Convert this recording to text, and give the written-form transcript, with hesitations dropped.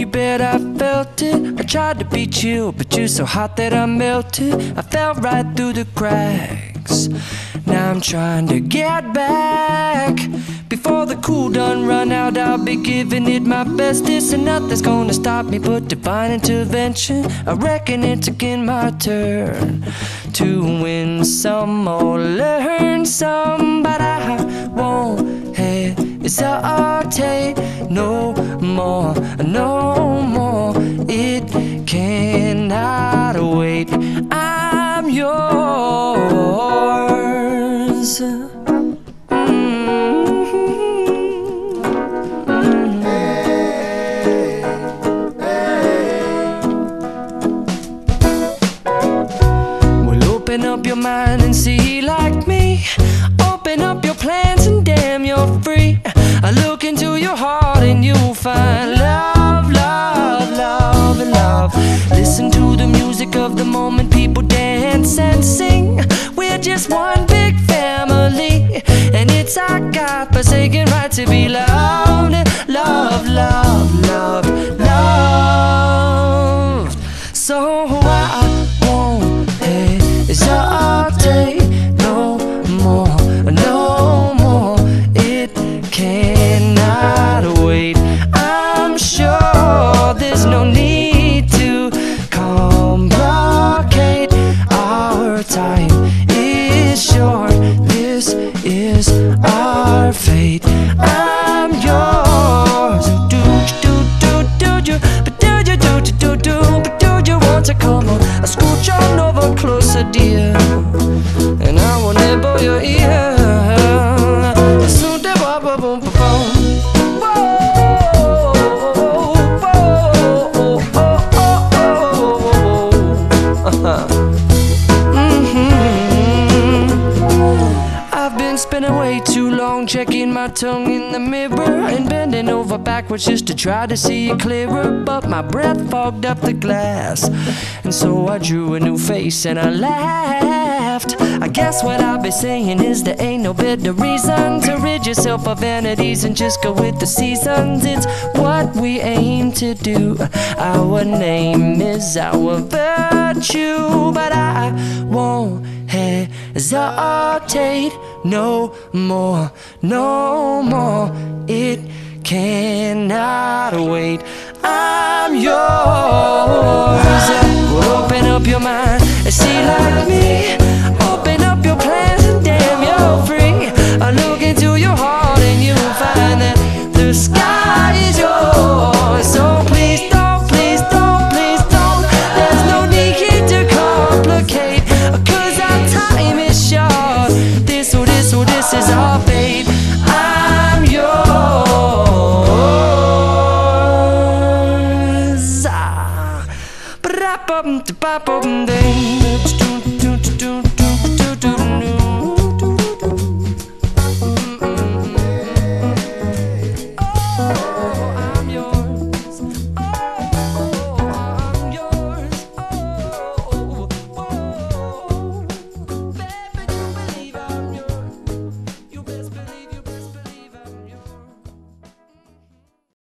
you bet I felt it. I tried to be chill, but you're so hot that I melted. I fell right through the cracks. Now I'm trying to get back. Before the cool done run out, I'll be giving it my bestest, and nothing's gonna stop me but divine intervention. I reckon it's again my turn to win some or learn some, but I won't hesitate no more, no more. It cannot wait. I'm yours. Open up your mind and see like me. Open up your plans and damn, you're free. I look into your heart and you'll find love, love, love, and love. Listen to the music of the moment, people dance and sing. We're just one big family, and it's our God-forsaken right to be loved. Love, love, love, loved. So I won't hesitate no more, no more. It cannot wait. I'm sure there's no need to complicate. Our time is short. This is our fate. I'm yours. Do you, but do you, but do you want to come on? I scooch on over closer, dear, and I will nibble your ear. Soon to boom, boom, boom, boom. I've been spending way too long checking my tongue in the mirror and bending over backwards just to try to see it clearer, but my breath fogged up the glass, and so I drew a new face and I laughed. I guess what I'll be saying is there ain't no better reason to rid yourself of vanities and just go with the seasons. It's what we aim to do. Our name is our virtue, but I won't hesitate no more, no more. It cannot wait. I'm yours. Well, open up your mind and see like me. Open up your plans and damn, you're free. I look into your heart and you'll find that the sky is yours. So please don't, please don't, please don't. There's no need here to complicate, 'cause our time is short. This is our fate. I'm yours. Ba-da-bum-da-ba-bum-ding.